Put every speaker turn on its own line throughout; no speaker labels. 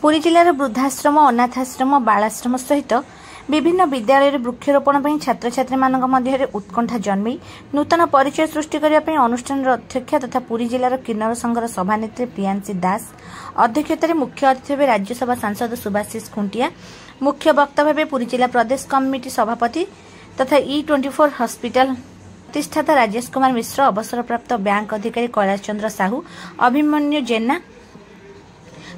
पुरी जिलार वृद्धाश्रम अनाथाश्रम बालाश्रम सहित विभिन्न विद्यालय वृक्षरोपण पर छात्र छात्री मध्य उत्कंठा जन्म नूतन परिचय सृष्टि करने अनुष्ठान अध्यक्ष तथा पुरी जिलार किन्नर संघर सभानेत्री प्रियांशी दास अध्यक्षतार मुख्य अतिथि भाव राज्यसभा सांसद सुभाषिष खुंटिया मुख्य वक्ता भाव पुरी जिला प्रदेश कमिटी सभापति तथा E24 hospital प्रतिष्ठाता Rajesh Kumar Mishra अवसरप्राप्त bank अधिकारी कैलाश चंद्र साहू अभिमन्यु जेना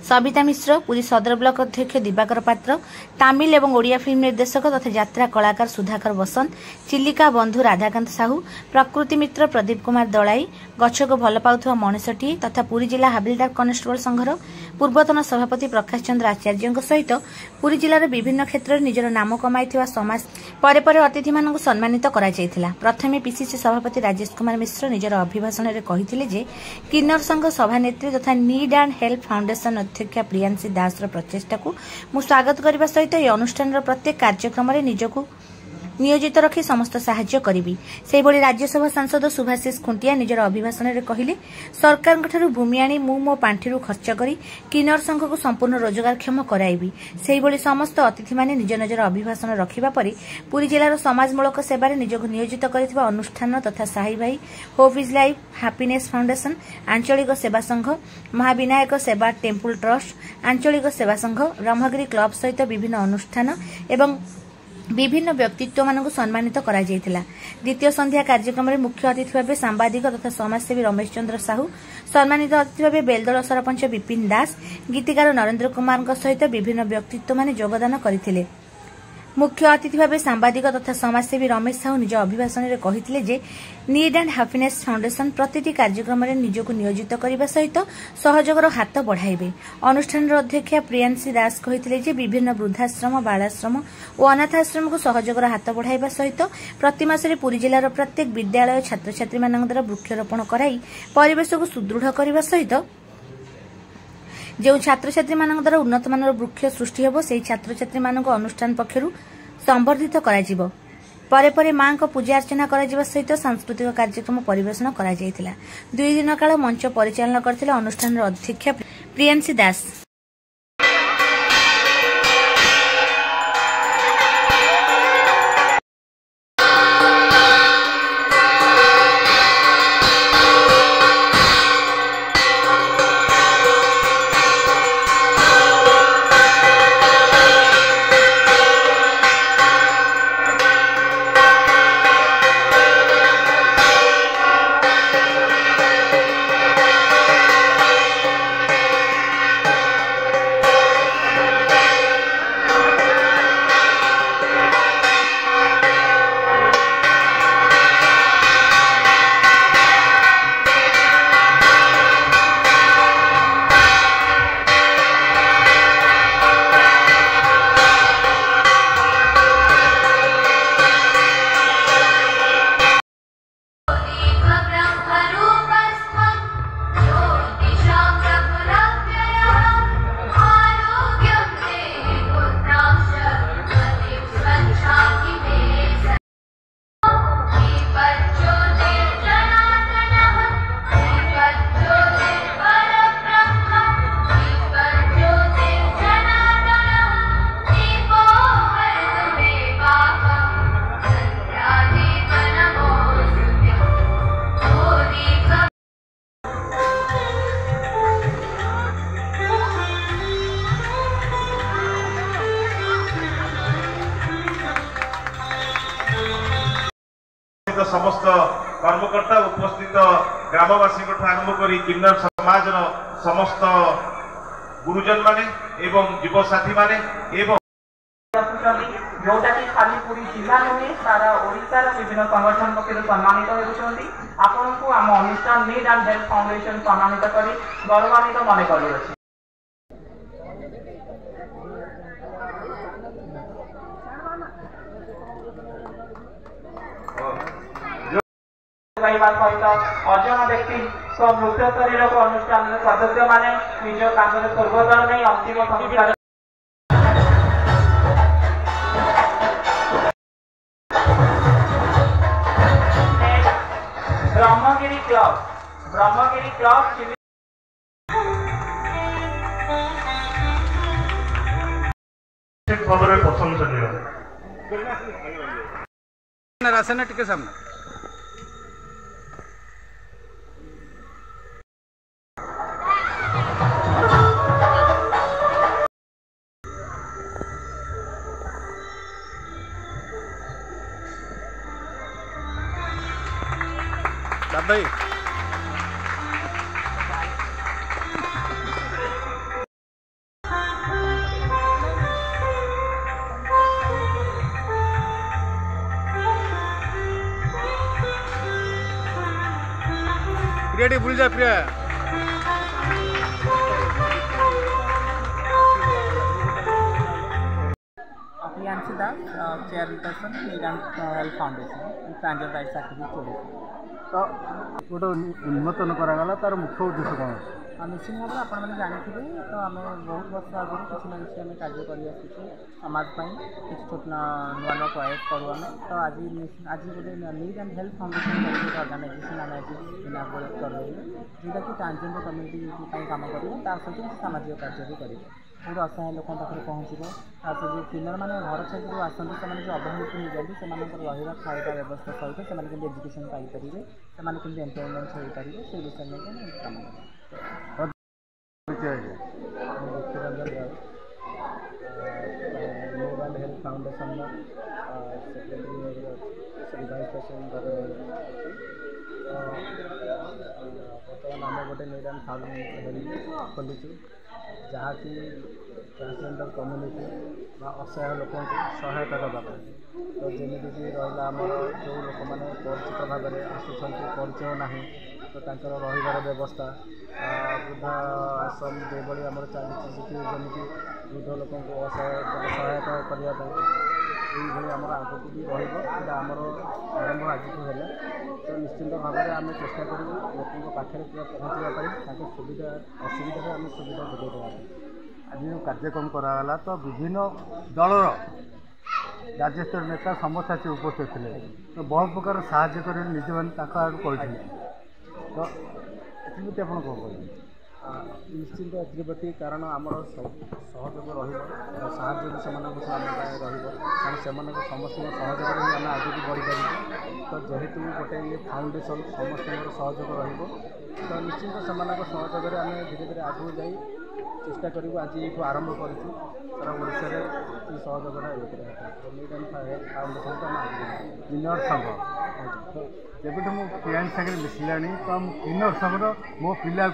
सबिता मिश्र पुरी सदर ब्लॉक अध्यक्ष दिवाकर पात्र तमिल एवं ओडिया फिल्म निर्देशक तथा यात्रा कलाकार सुधाकर बसंत चिलिका बंधु राधाकांत साहू प्रकृति मित्र प्रदीप कुमार दलाई गछ को भल पाउथुवा मनुष्यटी तथा पुरी जिला हाबिलदार कनेस्टेबल संघर पूर्वतन सभापति प्रकाश चंद्र आचार्य सहित पुरी जिलार विभिन्न क्षेत्र में निजर नाम कमाइथिबा समाज परे अतिथि मानक सम्मानित करा जायथिला। प्रथमे पीसीसी सभापति राजेश कुमार मिश्र निजर अभिभाषण में कहिथिले जे किन्नर संघ सभानेत्री तथा नीड एंड हेल्प फाउंडेशन अध्यक्षा प्रियांशी दास प्रचेष्टा को मु स्वागत करने सहित यह अनुष्ठान प्रत्येक कार्यक्रम में निजकू नियोजित रखी समस्त साहाय्य करी। से भली राज्यसभा सांसद सुभाषिष खुंटिया निजर अभिभाषण में कहले सरकार भूमि आनी मु मो पांठि खर्च करी किन्नर संघ को संपूर्ण रोजगारक्षम कराइबी। से भली समस्त अतिथि माने निज निजर अभिभाषण रखिबा परि पुरी जिलार समाजमूलक सेवार निजको नियोजित करथिबा अनुष्ठान तथा साही भाई hope is life happiness foundation आंचलिक सेवा संघ महाविनायक सेवा टेम्पल ट्रस्ट आंचलिक सेवा संघ ब्रह्मगिरी क्लब सहित विभिन्न अनुष्ठान एवं विभिन्न व्यक्तित्व मानक सम्मानित करा जायतिला। द्वितीय संध्या कार्यक्रम में मुख्य अतिथि भाव सांबादिक तथा समाजसेवी रमेश चंद्र साहू सम्मानित अतिथि भाव बेलदल सरपंच विपिन दास गीतिकार नरेंद्र कुमार सहित विभिन्न व्यक्तित्व माने योगदान करथिले। मुख्य अतिथि भाव सांबादिक तथा समाजसेवी रमेश साहू निज अभिभाषण में कहते जे नीड एंड हैप्पीनेस फाउंडेशन प्रतिटी कार्यक्रम में निजको नियोजित करने सहित सहयोगर हाथ बढ़ाइबे। अनुष्ठान अध्यक्षा प्रियांशी दास कहते जे विभिन्न वृद्धाश्रम बालाश्रम और अनाथाश्रम को सहयोगर हाथ बढ़ाइबा सहित प्रति मासरे पुरी जिलार प्रत्येक विद्यालय छात्र छात्री मान द्वारा वृक्षरोपण कराई परिवेश को सुदृढ़ करने सहित जो छात्र छात्री मान द्वारा उन्नत मानर वृक्ष सृष्टि होब से छात्र छात्री मान अनुष्ठान पक्षरु संवर्धित कराजिबो। परे परे मां को पूजा अर्चना कराजिबा सहित सांस्कृतिक कार्यक्रम परिवेषण करा जायतिला। 2 दिन काल मंच परिचालन करथिले अनुष्ठान अध्यक्ष प्रियांशी दास।
समस्त कर्मकर्ता उपस्थित ग्रामवासी आरंभ कर किन्नर समाज समस्त गुरुजन माने एवं युवसाथी माने एवं
जोटा कि खाली पूरी जिला नुहे सारा ओडिशार विभिन्न संगठन पक्ष सम्मानित होती आपन को आम अनुष्ठान नीड एंड हेल्प फाउंडेशन सम्मानित कर गौरवान्वित मन कर सहित अजन व्यक्ति मृत शरीर को अनुष्ठान सदस्य माने निज कांधरे स्वर्गद्वार नहीं अंतिम संस्कार ब्रह्मगिरी क्लब
ठीक भाव में प्रशंसनीय।
रासेना टिके सामने भाई प्रिया भूल जा Priya
Priyanshi Das chairperson Neeran health foundation transgender rights activist.
तो गोटे उन्मोचन करागला तार मुख्य उद्देश्य कौन?
निश्चित भाव में आपने जानते तो आम बहुत वर्ष आगुरी किसी ना किसी कार्य कर समाज किसी छोट नुआ नुआ प्रयास करूँ आम तो आज गोटे नीड एंड हेल्थ फाउंडेशन गोटे अर्गानाइजेसन आम इनागोरेट कर जोटा कि ट्रांसजेंडर कम्युनिटी काम कर सहित सामाजिक कार्य भी कर बहुत असहाय लोक पाखे पहुँचो जो किन्नर मैंने घर छाड़ी जो आसती से जो अवहेलित हो जाती से रहा खाଇବା व्यवस्था सहित से एजुकेशन पाइपर से एम्प्लयमेंट हो पारे से विषय में काम need and health foundation secretary vice president बर्तमान आम गोटे नीड एंड फाउंडेशन खोलु जहाँकि ट्रांसजेंडर कम्युनिटी असहाय लोक सहायता देवाई तो जमीक रहा आमर जो लोक मैंने परिचित भाव में आसुँच परिचय ना तो तांकर रहिबार व्यवस्था वृद्धा आश्रम जो आम चली जमी वृद्ध लोक सहायता करने ये आम आगे भी रमर आरंभ आज है तो निश्चिंत भाव में आम चेष्टा करूँ लोकों पाखे पहुँचापी सुविधा असुविधा आम सुविधा जोगाई
आज जो कार्यक्रम कराला तो विभिन्न दलर राज्य स्तर नेता समस्त आसी उपस्थित थे तो बहुत प्रकार साहाय्य कर निज मैंने आड़ कर तो एमती आप कौन करेंगे?
निश्चिंत एप्रति कारण आमर सहयोग रहा भी से कारण से समस्त सहयोग आम आगे बढ़ी पार तो जेहेतु गोटे ये फाउंडेशन समस्त सहयोग तो निश्चिंत से सहयोग आम धीरे धीरे आगे जा चेष्टा करूँ आज ये आरंभ करूँ सारा ओडिशा रे सहयोगटा ये फाउंडेशन तो आगे
किन्नर संघ जब प्रियांश सागर मिसला तो किन्नर संघर मो पिला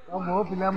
तो मो पिला